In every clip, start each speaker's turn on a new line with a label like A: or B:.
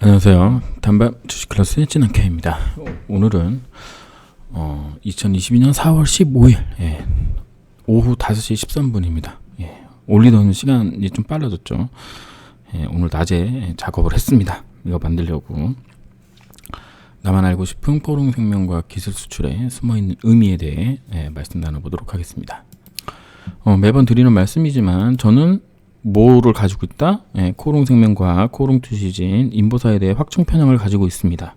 A: 안녕하세요. 단밤 주식클래스의 진한케입니다. 오늘은 2022년 4월 15일 오후 5시 13분입니다. 올리던 시간이 좀 빨라졌죠. 오늘 낮에 작업을 했습니다. 이거 만들려고. 나만 알고 싶은 포롱생명과학 기술 수출에 숨어있는 의미에 대해 말씀 나눠보도록 하겠습니다. 매번 드리는 말씀이지만 저는 뭐를 가지고 있다? 코롱생명과학, 코롱투시진, 인보사에 대해 확증 편향을 가지고 있습니다.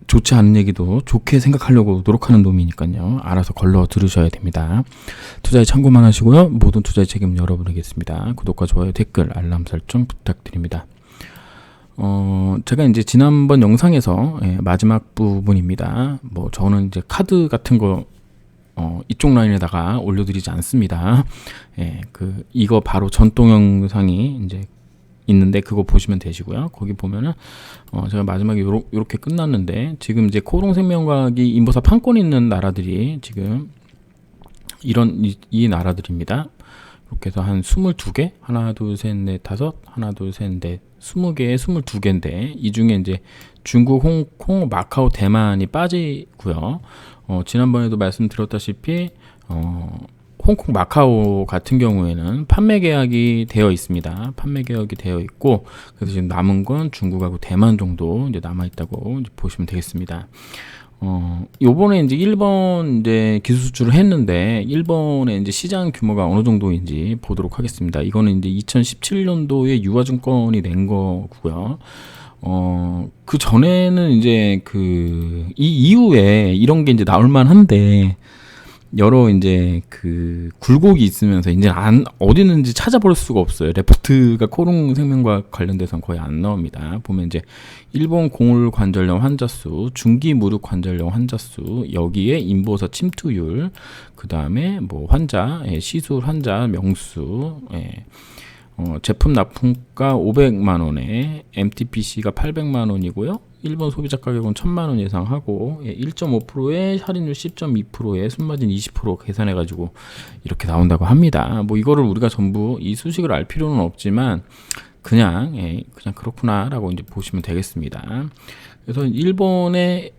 A: 좋지 않은 얘기도 좋게 생각하려고 노력하는 놈이니까요. 알아서 걸러 들으셔야 됩니다. 투자에 참고만 하시고요. 모든 투자의 책임은 여러분에게있습니다. 구독과 좋아요, 댓글, 알람 설정 부탁드립니다. 제가 이제 지난번 영상에서 마지막 부분입니다. 저는 이제 카드 같은 거 이쪽 라인에다가 올려드리지 않습니다. 이거 바로 전동 영상이 이제 있는데 그거 보시면 되시고요. 거기 보면은 제가 마지막에 요렇게 끝났는데, 지금 이제 코롱생명과학이 인보사 판권 있는 나라들이 지금 이 나라들입니다. 이렇게 해서 한 22개, 하나 둘 셋 넷 다섯, 하나 둘 셋 넷 20개에 22개인데 이 중에 이제 중국, 홍콩, 마카오, 대만이 빠지고요. 지난번에도 말씀드렸다시피 홍콩, 마카오 같은 경우에는 판매 계약이 되어 있습니다. 판매 계약이 되어 있고, 그래서 지금 남은 건 중국하고 대만 정도 이제 남아 있다고 이제 보시면 되겠습니다. 요번에 이제 일본 이제 기술 수출을 했는데, 일본의 이제 시장 규모가 어느 정도인지 보도록 하겠습니다. 이거는 이제 2017년도에 유화증권이 낸 거고요. 그 전에는 이제 이 이후에 이런 게 이제 나올 만한데, 여러 이제 굴곡이 있으면서 이제 어디 있는지 찾아볼 수가 없어요. 레포트가 코롱생명과 관련돼서는 거의 안 나옵니다. 보면 이제 일본 공울 관절염 환자 수, 중기 무릎 관절염 환자 수, 여기에 인보사 침투율, 그 다음에 환자, 시술 환자 명수, 제품 납품가 500만 원에 MTPC가 800만 원이고요. 일본 소비자 가격은 1000만 원 예상하고 1.5%에 할인율 10.2%에 순마진 20% 계산해가지고 이렇게 나온다고 합니다. 이거를 우리가 전부 이 수식을 알 필요는 없지만 그냥 그렇구나라고 이제 보시면 되겠습니다. 그래서 일본의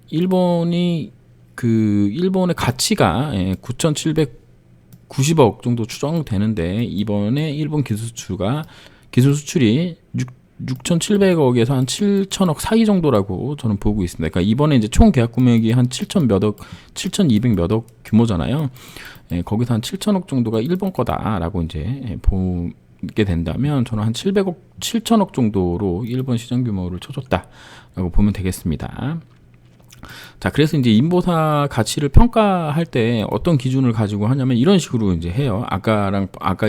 A: 가치가 9,790억 정도 추정되는데, 이번에 일본 기술 수출이 6,700억에서 한 7,000억 사이 정도라고 저는 보고 있습니다. 그러니까 이번에 이제 총 계약 금액이 한 7,200 몇 억 규모잖아요. 거기서 한 7,000억 정도가 일본 거다라고 이제 보게 된다면, 저는 한 7,000억 정도로 일본 시장 규모를 쳐줬다라고 보면 되겠습니다. 자, 그래서 이제 인보사 가치를 평가할 때 어떤 기준을 가지고 하냐면 이런 식으로 이제 해요. 아까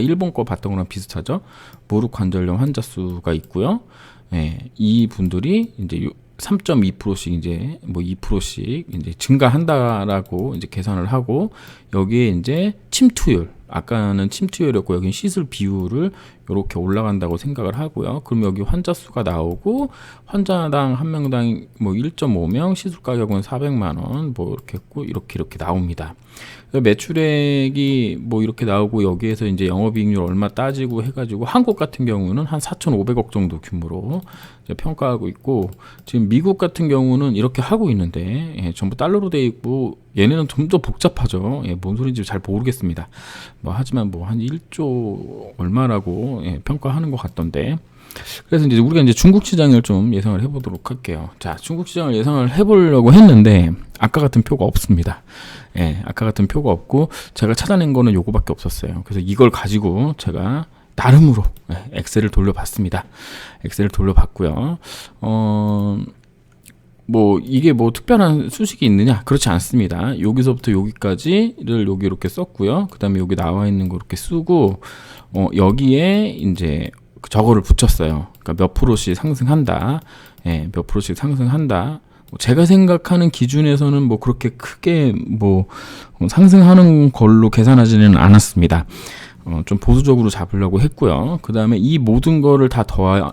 A: 일본 거 봤던 거랑 비슷하죠. 무릎 관절염 환자 수가 있고요. 이 분들이 이제 3.2%씩 이제 2%씩 이제 증가한다라고 이제 계산을 하고, 여기에 이제 침투율, 아까는 침투율이었고 여기는 시술 비율을 이렇게 올라간다고 생각을 하고요. 그럼 여기 환자 수가 나오고, 환자당 한 명당 1.5명, 시술 가격은 400만 원 이렇게 했고 이렇게 나옵니다. 매출액이 이렇게 나오고, 여기에서 이제 영업이익률 얼마 따지고 해가지고 한국 같은 경우는 한 4,500억 정도 규모로 이제 평가하고 있고, 지금 미국 같은 경우는 이렇게 하고 있는데 전부 달러로 돼 있고, 얘네는 좀 더 복잡하죠. 뭔 소리인지 잘 모르겠습니다. 하지만 한 1조 얼마라고 평가하는 것 같던데. 그래서 이제 우리가 이제 중국 시장을 좀 예상을 해보도록 할게요. 자, 중국 시장을 예상을 해보려고 했는데 아까 같은 표가 없습니다. 아까 같은 표가 없고, 제가 찾아낸 거는 요거밖에 없었어요. 그래서 이걸 가지고 제가 나름으로 엑셀을 돌려봤습니다. 엑셀을 돌려봤고요. 이게 특별한 수식이 있느냐? 그렇지 않습니다. 여기서부터 여기까지를 여기 이렇게 썼고요. 그 다음에 여기 나와 있는 거 이렇게 쓰고, 여기에 이제 저거를 붙였어요. 그러니까 몇 프로씩 상승한다. 몇 프로씩 상승한다. 제가 생각하는 기준에서는 그렇게 크게 상승하는 걸로 계산하지는 않았습니다. 좀 보수적으로 잡으려고 했고요. 그 다음에 이 모든 거를 다 더하고요.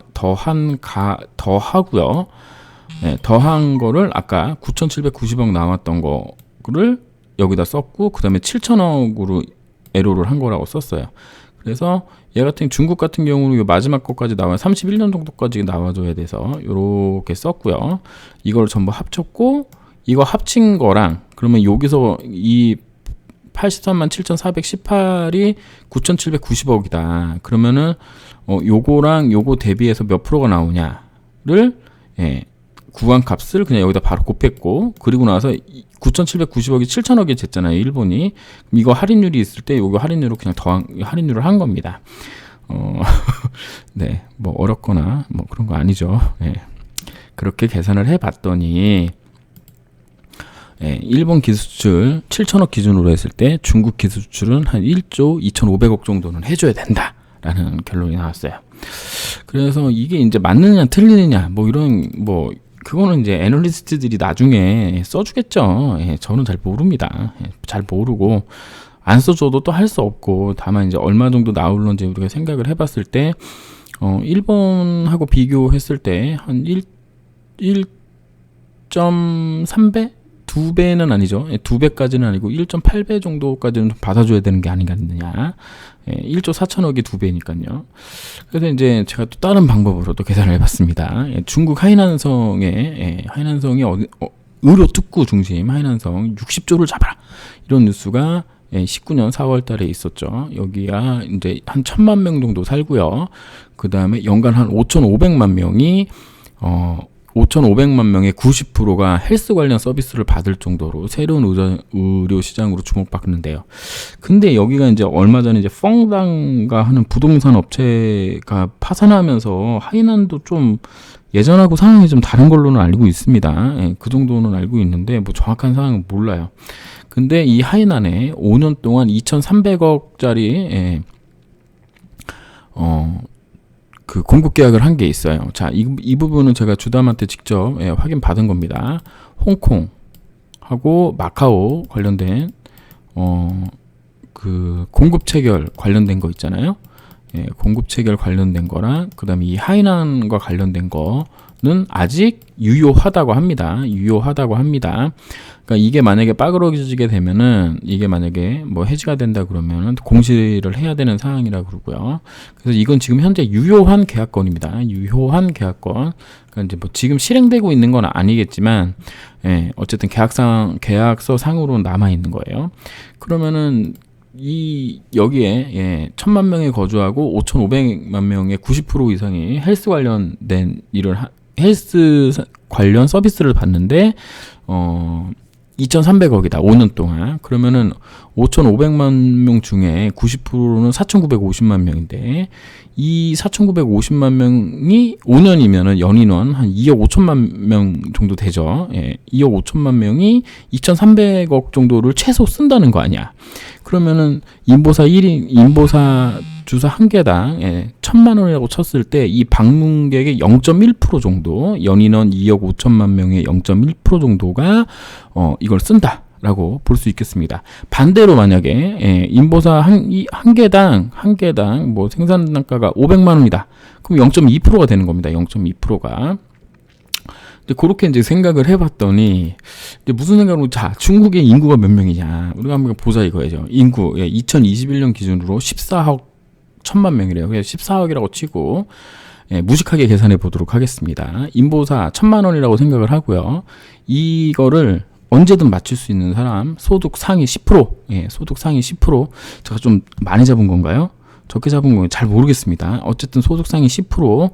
A: 더한 거를 아까 9,790억 나왔던 거를 여기다 썼고, 그 다음에 7,000억으로 에로를 한 거라고 썼어요. 그래서 얘 같은 중국 같은 경우는 요 마지막 것까지 나와 31년 정도까지 나와줘야 돼서 요렇게 썼고요. 이걸 전부 합쳤고 이거 합친 거랑 그러면 여기서 이 83만 7,418이 9,790억이다. 그러면은 요거랑 요거 대비해서 몇 프로가 나오냐를 구간값을 그냥 여기다 바로 곱했고 그리고 나서 9,790억이 7,000억이 됐잖아요. 일본이. 그럼 이거 할인율이 있을 때 요거 할인율을 그냥 할인율을 한 겁니다. 네, 뭐 어렵거나 뭐 그런 거 아니죠. 그렇게 계산을 해봤더니 일본 기수출 7천억 기준으로 했을 때 중국 기수출은 한 1조 2,500억 정도는 해줘야 된다라는 결론이 나왔어요. 그래서 이게 이제 맞느냐 틀리느냐 뭐 이런 뭐 그거는 이제 애널리스트들이 나중에 써주겠죠. 저는 잘 모릅니다. 잘 모르고 안 써줘도 또 할 수 없고 다만 이제 얼마 정도 나올런지 우리가 생각을 해봤을 때 일본하고 비교했을 때 한 1.3배? 2배는 아니죠. 2배까지는 아니고 1.8배 정도까지는 받아줘야 되는 게 아니겠느냐. 1조 4천억이 2배니까요. 그래서 이제 제가 또 다른 방법으로 또 계산을 해봤습니다. 중국 하이난성이 의료 특구 중심 하이난성 60조를 잡아라. 이런 뉴스가 19년 4월 달에 있었죠. 여기가 이제 한 1,000만 명 정도 살고요. 그 다음에 연간 한 5,500만 명이 5,500만 명의 90%가 헬스 관련 서비스를 받을 정도로 새로운 의료 시장으로 주목받는데요. 근데 여기가 이제 얼마 전에 이제 펑당가 하는 부동산 업체가 파산하면서 하이난도 좀 예전하고 상황이 좀 다른 걸로는 알고 있습니다. 그 정도는 알고 있는데 뭐 정확한 상황은 몰라요. 근데 이 하이난에 5년 동안 2,300억짜리 그 공급 계약을 한 게 있어요. 자, 이 부분은 제가 주담한테 직접 확인 받은 겁니다. 홍콩하고 마카오 관련된 그 공급 체결 관련된 거 있잖아요. 공급 체결 관련된 거랑 그다음에 이 하이난과 관련된 거는 아직 유효하다고 합니다. 그러니까 이게 만약에 빠그러지게 되면은 이게 만약에 뭐 해지가 된다 그러면은 공시를 해야 되는 상황이라 그러고요. 그래서 이건 지금 현재 유효한 계약건입니다. 유효한 계약건. 그러니까 이제 뭐 지금 실행되고 있는 건 아니겠지만, 어쨌든 계약서 상으로 남아 있는 거예요. 그러면은 여기에 1,000만 명이 거주하고 5,500만 명의 90% 이상이 헬스 관련된 헬스 관련 서비스를 받는데 2,300억이다. 5년 동안. 그러면은 5,500만 명 중에 90%는 4,950만 명인데 이 4,950만 명이 5년이면은 연인원 한 2억 5천만 명 정도 되죠. 2억 5천만 명이 2,300억 정도를 최소 쓴다는 거 아니야. 그러면은 인보사 주사 한 개당 1,000만 원이라고 쳤을 때 이 방문객의 0.1% 정도, 연인원 2억 5천만 명의 0.1% 정도가 이걸 쓴다라고 볼 수 있겠습니다. 반대로 만약에 인보사 한 개당 뭐 생산 단가가 500만 원이다. 그럼 0.2%가 되는 겁니다. 0.2%가. 그렇게 이제 생각을 해봤더니 이제 무슨 생각으로 자 중국의 인구가 몇 명이냐 우리가 한번 보자 이거죠. 인구 2021년 기준으로 14억 1,000만 명이래요. 그래서 14억이라고 치고 무식하게 계산해 보도록 하겠습니다. 인보사 1,000만 원이라고 생각을 하고요. 이거를 언제든 맞출 수 있는 사람 소득 상위 10%, 소득 상위 10%. 제가 좀 많이 잡은 건가요? 적게 잡은 건가요? 잘 모르겠습니다. 어쨌든 소득 상위 10%,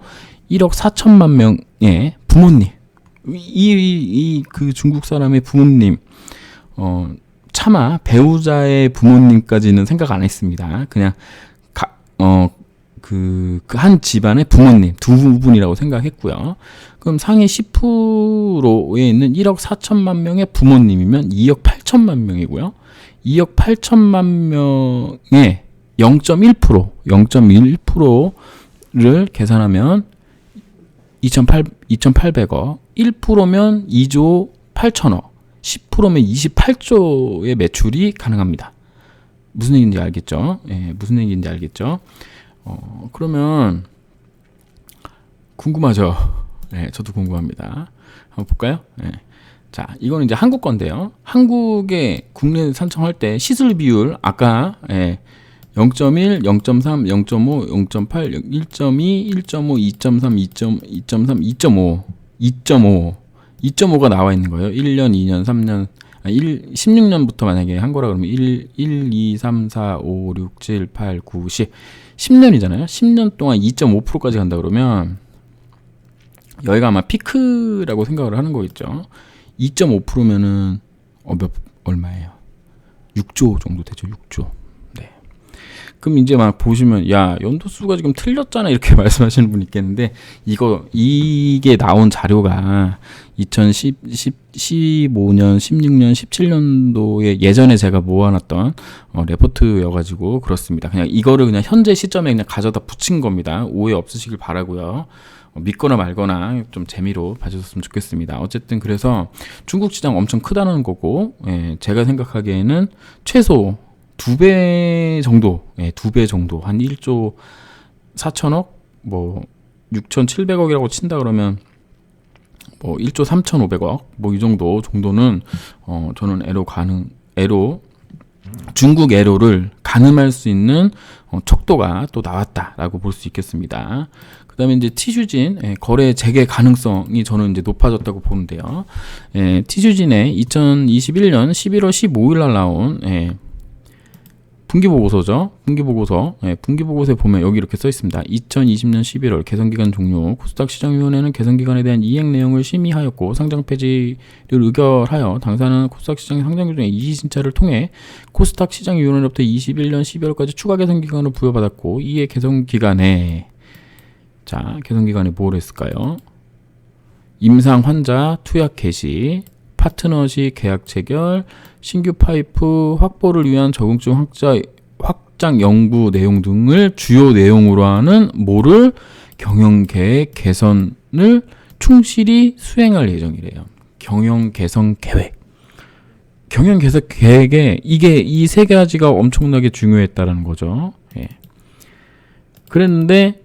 A: 1억 4천만 명의 부모님. 그 중국 사람의 부모님, 차마 배우자의 부모님까지는 생각 안 했습니다. 그냥 그 한 집안의 부모님 두 분이라고 생각했고요. 그럼 상위 10%에 있는 1억 4천만 명의 부모님이면 2억 8천만 명이고요. 2억 8천만 명의 0.1%를 계산하면 2,800억, 1%면 2조 8천억, 10%면 28조의 매출이 가능합니다. 무슨 얘기인지 알겠죠? 무슨 얘기인지 알겠죠? 그러면 궁금하죠? 저도 궁금합니다. 한번 볼까요? 자, 이거는 이제 한국 건데요. 한국의 국내 산청할 때 시술 비율 아까 0.1, 0.3, 0.5, 0.8, 1.2, 1.5, 2.3, 2.3, 2.5, 2.5, 2.5가 나와 있는 거예요. 1년, 2년, 3년, 16년부터 만약에 한 거라 그러면 1, 2, 3, 4, 5, 6, 7, 8, 9, 10, 10년이잖아요. 10년 동안 2.5%까지 간다 그러면 여기가 아마 피크라고 생각을 하는 거겠죠. 2.5%면은 얼마예요? 6조 정도 되죠. 6조. 네. 그럼 이제 막 보시면 야 연도수가 지금 틀렸잖아 이렇게 말씀하시는 분이 있겠는데 이게 나온 자료가 2015년, 16년, 17년도에 예전에 제가 모아놨던 레포트여가지고 그렇습니다. 그냥 이거를 그냥 현재 시점에 그냥 가져다 붙인 겁니다. 오해 없으시길 바라고요. 믿거나 말거나 좀 재미로 봐주셨으면 좋겠습니다. 어쨌든 그래서 중국 시장 엄청 크다는 거고, 예, 제가 생각하기에는 최소 2배 정도, 예, 2배 정도, 한 1조 4천억, 뭐 6,700억이라고 친다 그러면 뭐 1조 3,500억, 뭐 이 정도는 저는 중국 애로를 가늠할 수 있는 척도가 또 나왔다라고 볼 수 있겠습니다. 그다음에 이제 티슈진 거래 재개 가능성이 저는 이제 높아졌다고 보는데요. 티슈진의 2021년 11월 15일 날 나온 분기보고서죠. 분기보고서에 보면 여기 이렇게 써 있습니다. 2020년 11월 개선기간 종료. 코스닥 시장위원회는 개선기간에 대한 이행 내용을 심의하였고 상장 폐지를 의결하여 당사는 코스닥 시장 상장 규정의 이의신차를 통해 코스닥 시장위원회로부터 21년 12월까지 추가 개선기간을 부여받았고 이에 개선기간에 뭘 했을까요? 임상 환자 투약 개시, 파트너십 계약 체결, 신규 파이프 확보를 위한 적응증 확장 연구 내용 등을 주요 내용으로 하는 뭐를 경영 계획 개선을 충실히 수행할 예정이래요. 경영 개선 계획. 경영 개선 계획에 이 세 가지가 엄청나게 중요했다라는 거죠. 예. 그랬는데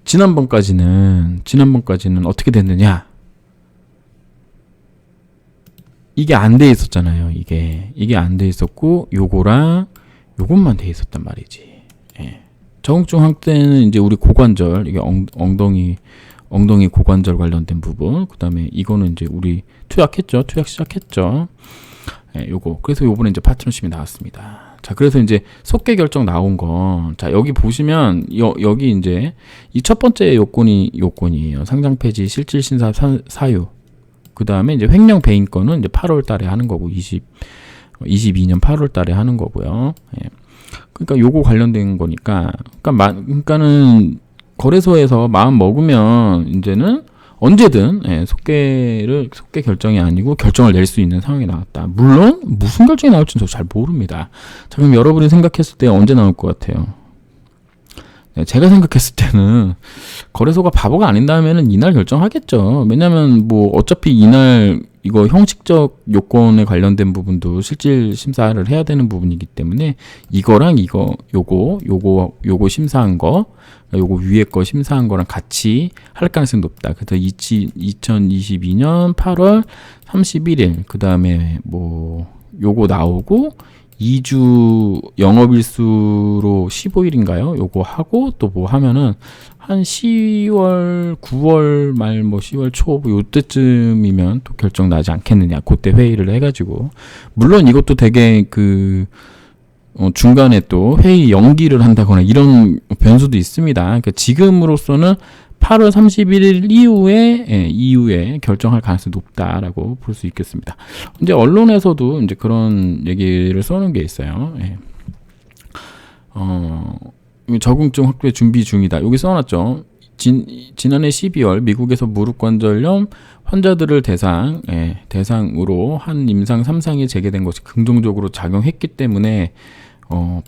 A: 지난번까지는 어떻게 됐느냐? 이게 안 돼 있었잖아요. 이게 안 돼 있었고 요것만 돼 있었단 말이지. 예. 적응증 확대는 이제 우리 고관절, 이게 엉덩이 고관절 관련된 부분. 그다음에 이거는 이제 우리 투약 시작했죠. 예, 그래서 요번에 이제 파트너십이 나왔습니다. 자, 그래서 이제 속개 결정 나온 거. 자, 여기 보시면 여기 이제 이 첫 번째 요건이에요. 상장 폐지, 실질 신사 사유. 그 다음에 이제 횡령 배임 건은 이제 8월 달에 하는 거고, 22년 8월 달에 하는 거고요. 예. 그러니까 요거 관련된 거니까, 그러니까는 거래소에서 마음 먹으면 이제는 언제든 속개 결정이 아니고 결정을 낼 수 있는 상황이 나왔다. 물론 무슨 결정이 나올지는 저 잘 모릅니다. 자, 그럼 여러분이 생각했을 때 언제 나올 것 같아요? 제가 생각했을 때는 거래소가 바보가 아닌다면은 이날 결정하겠죠. 왜냐면 뭐 어차피 이날 이거 형식적 요건에 관련된 부분도 실질 심사를 해야 되는 부분이기 때문에 이거랑 요거 심사한 거, 요거 위에 거 심사한 거랑 같이 할 가능성이 높다. 그래서 2022년 8월 31일 그 다음에 뭐 요거 나오고 2주 영업일수로 15일인가요? 요거 하고 또 뭐 하면은 한 10월, 9월 말 뭐 10월 초 요때쯤이면 또 결정 나지 않겠느냐. 그때 회의를 해가지고 물론 이것도 되게 중간에 또 회의 연기를 한다거나 이런 변수도 있습니다. 그러니까 지금으로서는 8월 31일 이후에 결정할 가능성이 높다라고 볼 수 있겠습니다. 이제 언론에서도 이제 그런 얘기를 써놓은 게 있어요. 예. 적응증 확대 준비 중이다. 여기 써놨죠. 지난해 12월 미국에서 무릎 관절염 환자들을 대상으로 한 임상 3상이 재개된 것이 긍정적으로 작용했기 때문에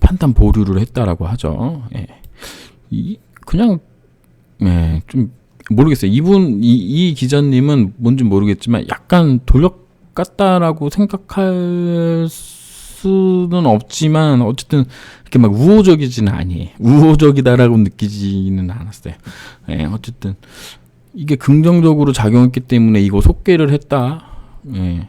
A: 판단 보류를 했다라고 하죠. 예. 좀 모르겠어요. 이 기자님은 뭔지 모르겠지만 약간 돌력 같다라고 생각할 수는 없지만 어쨌든 이렇게 막 우호적이지는 아니에요. 우호적이다라고 느끼지는 않았어요. 예, 어쨌든 이게 긍정적으로 작용했기 때문에 이거 속개를 했다. 예,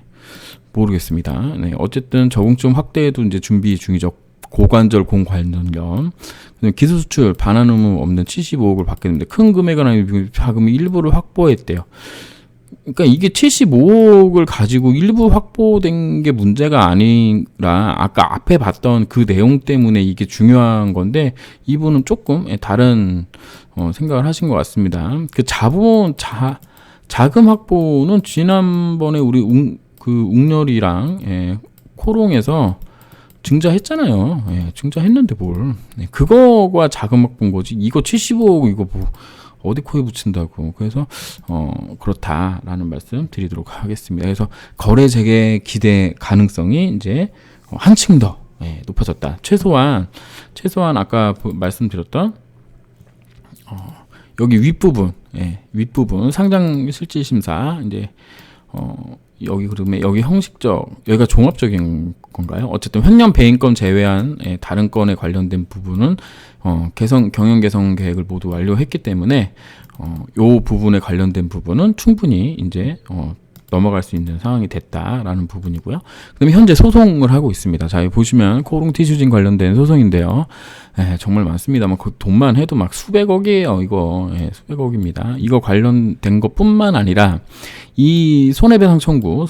A: 모르겠습니다. 네, 어쨌든 적응증 확대에도 이제 준비 중이죠. 고관절 공관절염. 기술 수출 반환 의무 없는 75억을 받게 됩니다. 큰 금액은 아니고 자금의 일부를 확보했대요. 그러니까 이게 75억을 가지고 일부 확보된 게 문제가 아니라 아까 앞에 봤던 그 내용 때문에 이게 중요한 건데 이분은 조금 다른 생각을 하신 것 같습니다. 그 자금 확보는 지난번에 우리 웅렬이랑 코롱에서 증자했잖아요. 증자했는데 뭘. 그거가 자금 확보인 거지. 이거 75억 이거 뭐 어디 코에 붙인다고. 그래서 그렇다라는 말씀 드리도록 하겠습니다. 그래서 거래 재개 기대 가능성이 이제 한층 더 높아졌다. 최소한 아까 말씀드렸던 여기 윗부분 상장 실질 심사 이제 여기 그러면 여기 형식적 여기가 종합적인 건가요? 어쨌든 횡령 배임권 제외한 다른 건에 관련된 부분은 경영 개선 계획을 모두 완료했기 때문에 요 부분에 관련된 부분은 충분히 이제 넘어갈 수 있는 상황이 됐다라는 부분이고요. 그다음에 현재 소송을 하고 있습니다. 자, 여기 보시면 코롱 티슈진 관련된 소송인데요. 정말 많습니다만 돈만 해도 막 수백억이에요. 이거 수백억입니다. 이거 관련된 것뿐만 아니라 이 손해배상 청구는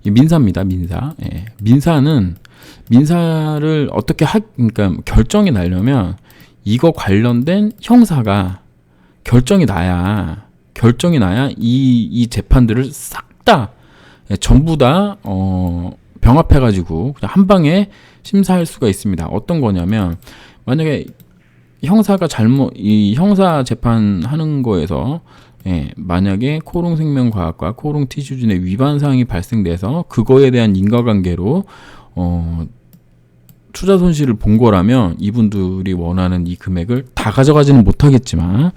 A: 민사입니다. 민사를 어떻게 그러니까 결정이 나려면 이거 관련된 형사가 결정이 나야 이 재판들을 싹 다 전부 다 병합해가지고 그냥 한 방에 심사할 수가 있습니다. 어떤 거냐면 만약에 형사가 이 형사 재판하는 거에서 만약에 코롱생명과학과 코롱티슈진의 위반 사항이 발생돼서 그거에 대한 인과관계로 투자 손실을 본 거라면 이분들이 원하는 이 금액을 다 가져가지는 못하겠지만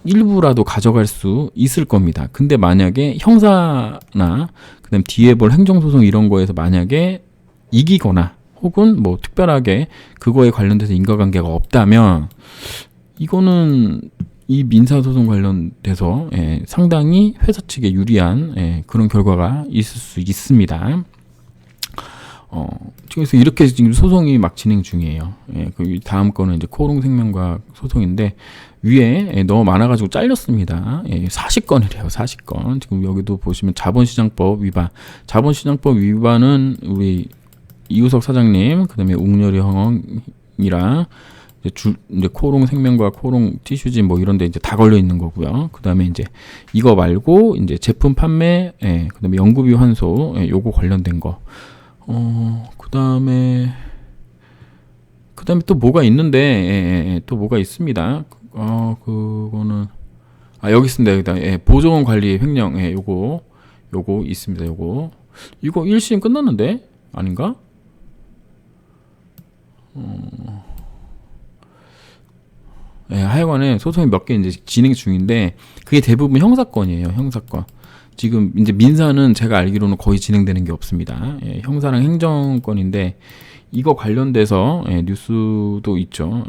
A: 일부라도 가져갈 수 있을 겁니다. 근데 만약에 형사나 그다음 뒤에 볼 행정소송 이런 거에서 만약에 이기거나 혹은 뭐 특별하게 그거에 관련돼서 인과관계가 없다면 이거는 이 민사소송 관련돼서 상당히 회사 측에 유리한 그런 결과가 있을 수 있습니다. 그래서 이렇게 지금 소송이 막 진행 중이에요. 그 다음 거는 이제 코롱생명과학 소송인데 위에 너무 많아가지고 잘렸습니다. 40건이래요. 40건. 지금 여기도 보시면 자본시장법 위반은 우리 이우석 사장님, 그다음에 웅렬이 형이랑 이제 코롱생명과학, 코롱티슈진 뭐 이런데 이제 다 걸려 있는 거고요. 그다음에 이제 이거 말고 이제 제품 판매, 그다음에 연구비 환소, 요거 관련된 거. 그다음에 또 뭐가 있는데 또 뭐가 있습니다. 그거는 여기 있습니다. 여기다 보조원 관리 횡령 요거 있습니다. 이거 1심 끝났는데 아닌가? 하여간에 소송이 몇 개 이제 진행 중인데 그게 대부분 형사건이에요. 형사건. 지금 이제 민사는 제가 알기로는 거의 진행되는 게 없습니다. 형사랑 행정건인데 이거 관련돼서 뉴스도 있죠.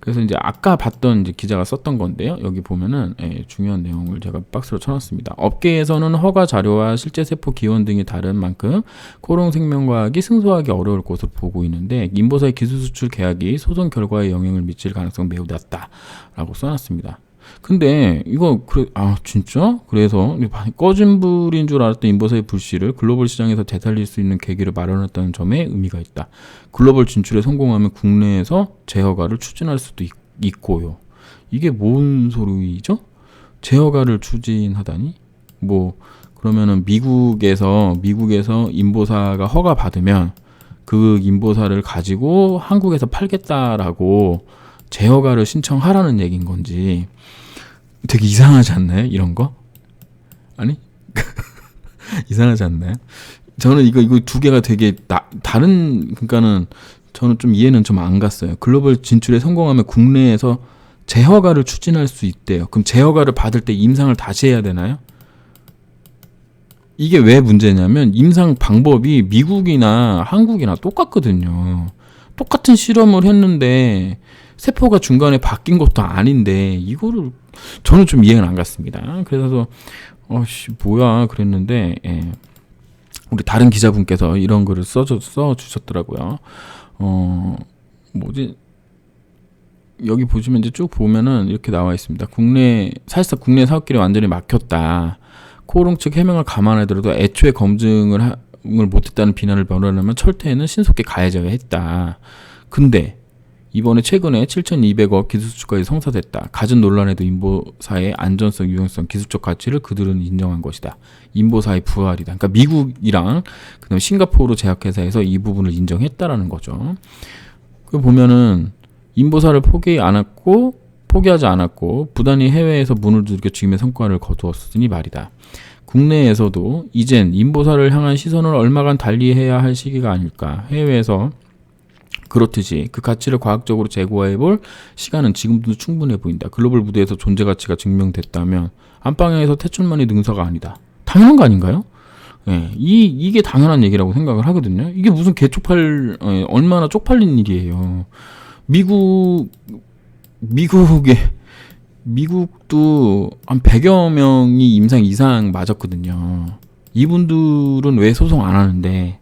A: 그래서 이제 아까 봤던 이제 기자가 썼던 건데요. 여기 보면은 중요한 내용을 제가 박스로 쳐놨습니다. 업계에서는 허가 자료와 실제 세포 기원 등이 다른 만큼 코롱생명과학이 승소하기 어려울 것으로 보고 있는데 인보사의 기술 수출 계약이 소송 결과에 영향을 미칠 가능성 매우 낮다라고 써놨습니다. 근데 이거 진짜? 그래서 꺼진 불인 줄 알았던 인보사의 불씨를 글로벌 시장에서 되살릴 수 있는 계기를 마련했다는 점에 의미가 있다. 글로벌 진출에 성공하면 국내에서 재허가를 추진할 수도 있고요. 이게 뭔 소리죠? 재허가를 추진하다니? 뭐 그러면은 미국에서 인보사가 허가 받으면 그 인보사를 가지고 한국에서 팔겠다라고 재허가를 신청하라는 얘기인 건지 되게 이상하지 않나요? 이런 거? 아니? 이상하지 않나요? 저는 이거 두 개가 되게 다른 그러니까는 저는 좀 이해는 좀 안 갔어요. 글로벌 진출에 성공하면 국내에서 재허가를 추진할 수 있대요. 그럼 재허가를 받을 때 임상을 다시 해야 되나요? 이게 왜 문제냐면 임상 방법이 미국이나 한국이나 똑같거든요. 똑같은 실험을 했는데 세포가 중간에 바뀐 것도 아닌데 이거를 저는 좀 이해가 안 갔습니다. 그래서 뭐야 그랬는데 우리 다른 기자분께서 이런 글을 써 주셨더라고요. 뭐지? 여기 보시면 이제 쭉 보면은 이렇게 나와 있습니다. 사실상 국내 사업길이 완전히 막혔다. 코오롱 측 해명을 감안하더라도 애초에 검증을 못했다는 비난을 변호하려면 철퇴에는 신속히 가해져야 했다. 근데 이번에 최근에 7,200억 기술수주까지 성사됐다. 갖은 논란에도 인보사의 안전성, 유용성, 기술적 가치를 그들은 인정한 것이다. 인보사의 부활이다. 그러니까 미국이랑 그다음에 싱가포르 제약회사에서 이 부분을 인정했다라는 거죠. 그 보면은 인보사를 포기하지 않았고 부단히 해외에서 문을 두들겨 죽임의 성과를 거두었으니 말이다. 국내에서도 이젠 인보사를 향한 시선을 얼마간 달리해야 할 시기가 아닐까. 해외에서 그렇듯이 그 가치를 과학적으로 재고해볼 시간은 지금도 충분해 보인다. 글로벌 무대에서 존재 가치가 증명됐다면 안방에서 태출만이 능사가 아니다. 당연한 거 아닌가요? 예, 이게 당연한 얘기라고 생각을 하거든요. 이게 무슨 얼마나 쪽팔린 일이에요. 미국도 한 100여 명이 임상 이상 맞았거든요. 이분들은 왜 소송 안 하는데?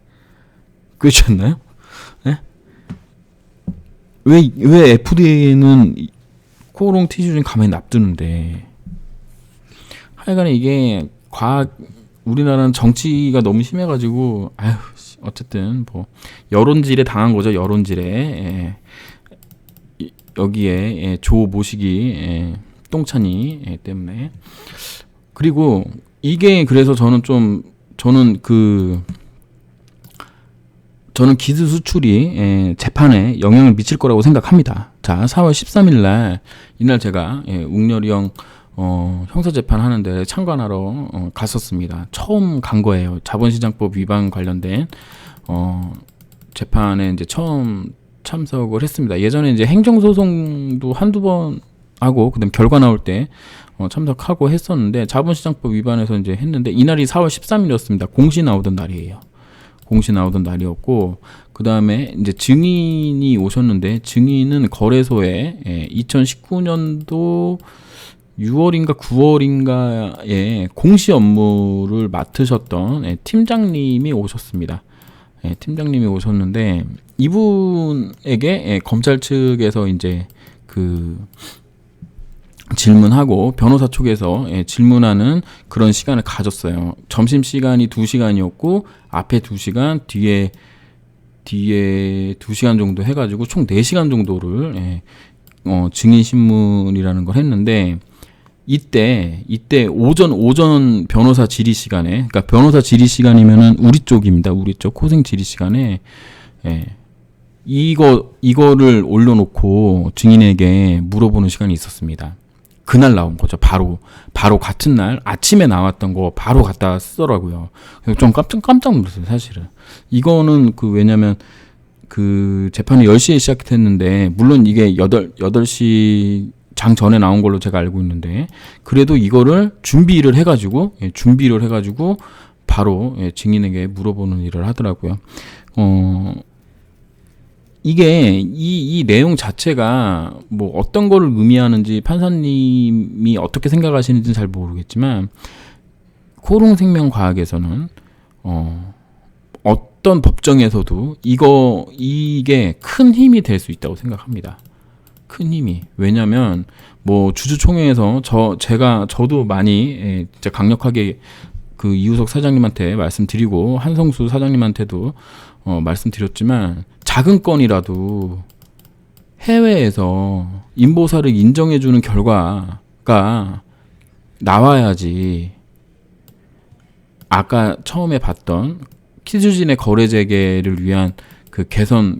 A: 그렇지 않나요? 네? 왜 FDA는 코오롱 티슈진 가만히 놔두는데? 하여간에 이게 우리나라는 정치가 너무 심해가지고, 어쨌든, 여론질에 당한 거죠, 여론질에. 여기에 조 모시기 똥찬이 때문에. 그리고 이게 그래서 저는 기술 수출이 재판에 영향을 미칠 거라고 생각합니다. 자, 4월 13일 날 이날 제가 웅렬이 형사 재판 하는데 참관하러 갔었습니다. 처음 간 거예요. 자본시장법 위반 관련된 재판에 이제 처음 참석을 했습니다. 예전에 이제 행정소송도 한두 번 하고 그다음 결과 나올 때 참석하고 했었는데 자본시장법 위반해서 이제 했는데 이날이 4월 13일이었습니다. 공시 나오던 날이에요. 공시 나오던 날이었고 그다음에 이제 증인이 오셨는데 증인은 거래소에 2019년도 6월인가 9월인가에 공시 업무를 맡으셨던 팀장님이 오셨습니다. 팀장님이 오셨는데 이분에게 검찰 측에서 이제 질문하고 변호사 쪽에서 질문하는 그런 시간을 가졌어요. 점심 시간이 2시간이었고 앞에 2시간, 뒤에 2시간 정도 해가지고 총 4시간 정도를 증인 신문이라는 걸 했는데 이때 오전 변호사 질의 시간에, 그러니까 변호사 질의 시간이면은 우리 쪽입니다. 우리 쪽 코생 질의 시간에 이거를 올려놓고 증인에게 물어보는 시간이 있었습니다. 그날 나온 거죠. 바로 같은 날 아침에 나왔던 거 바로 갖다 쓰더라고요. 그래서 좀 깜짝 놀랐어요, 사실은. 이거는 왜냐면 재판이 10시에 시작했는데 물론 이게 8시 장 전에 나온 걸로 제가 알고 있는데 그래도 이거를 준비를 해가지고 바로 증인에게 물어보는 일을 하더라고요. 이게 이 내용 자체가 어떤 거를 의미하는지 판사님이 어떻게 생각하시는지는 잘 모르겠지만 코오롱생명과학에서는 어떤 법정에서도 이게 큰 힘이 될 수 있다고 생각합니다. 큰 힘이. 왜냐면 주주총회에서 저도 많이 진짜 강력하게 이우석 사장님한테 말씀드리고 한성수 사장님한테도 말씀드렸지만 작은 건이라도 해외에서 인보사를 인정해주는 결과가 나와야지 아까 처음에 봤던 키즈진의 거래 재개를 위한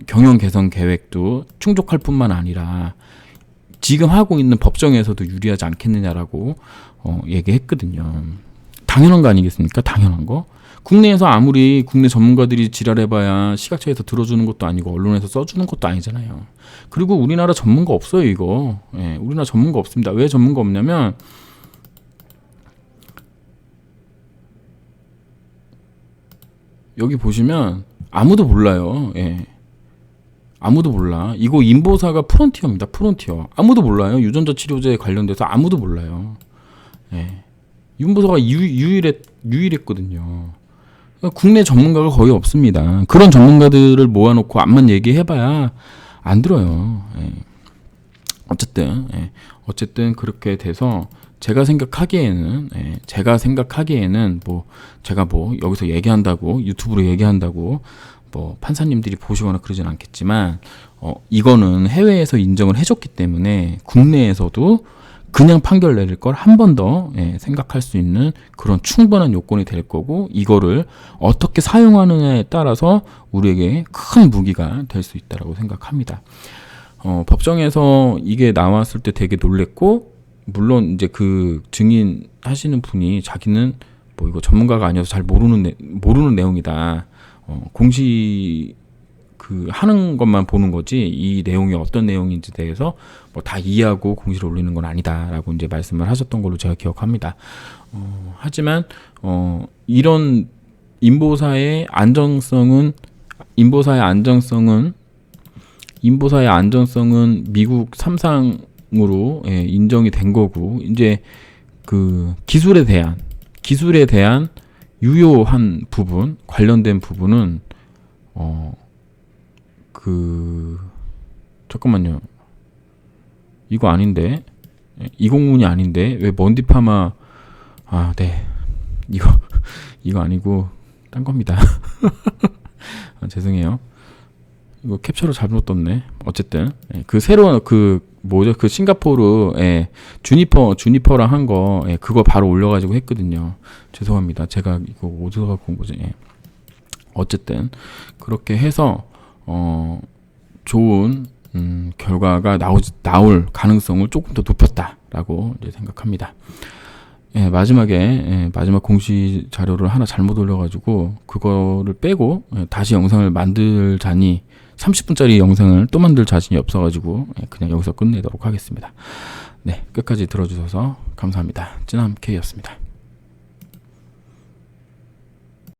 A: 경영 개선 계획도 충족할 뿐만 아니라 지금 하고 있는 법정에서도 유리하지 않겠느냐라고 얘기했거든요. 당연한 거 아니겠습니까? 당연한 거. 국내에서 아무리 국내 전문가들이 지랄해봐야 시각처에서 들어주는 것도 아니고 언론에서 써주는 것도 아니잖아요. 그리고 우리나라 전문가 없어요, 이거. 우리나라 전문가 없습니다. 왜 전문가 없냐면 여기 보시면 아무도 몰라요. 아무도 몰라. 이거 인보사가 프론티어입니다. 프론티어. 아무도 몰라요. 유전자 치료제에 관련돼서 아무도 몰라요. 인보사가 유일했거든요. 국내 전문가가 거의 없습니다. 그런 전문가들을 모아놓고 앞만 얘기해봐야 안 들어요. 예. 어쨌든 그렇게 돼서 제가 생각하기에는 제가 여기서 얘기한다고 유튜브로 얘기한다고 뭐 판사님들이 보시거나 그러진 않겠지만 이거는 해외에서 인정을 해줬기 때문에 국내에서도 그냥 판결 내릴 걸 한 번 더 생각할 수 있는 그런 충분한 요건이 될 거고, 이거를 어떻게 사용하느냐에 따라서 우리에게 큰 무기가 될 수 있다라고 생각합니다. 법정에서 이게 나왔을 때 되게 놀랬고, 물론 이제 그 증인 하시는 분이 자기는 뭐 이거 전문가가 아니어서 잘 모르는 내용이다. 공시 하는 것만 보는 거지 이 내용이 어떤 내용인지 대해서 뭐 다 이해하고 공시를 올리는 건 아니다라고 이제 말씀을 하셨던 걸로 제가 기억합니다. 하지만 이런 인보사의 안정성은 미국 3상으로 인정이 된 거고, 이제 그 기술에 대한 유효한 부분, 관련된 부분은 잠깐만요. 이거 아닌데, 이 공문이 아닌데 왜 먼디파마? 네, 이거 아니고 딴 겁니다. 죄송해요. 이거 캡처를 잘못 떴네. 어쨌든 그 새로운 그 싱가포르 주니퍼랑 한 거 그거 바로 올려가지고 했거든요. 죄송합니다. 제가 이거 어디서 갖고 온 거지? 어쨌든 그렇게 해서 좋은 결과가 나올 가능성을 조금 더 높였다라고 이제 생각합니다. 마지막 공시 자료를 하나 잘못 올려가지고 그거를 빼고 다시 영상을 만들자니 30분짜리 영상을 또 만들 자신이 없어가지고 그냥 여기서 끝내도록 하겠습니다. 네, 끝까지 들어주셔서 감사합니다. 찐함K였습니다.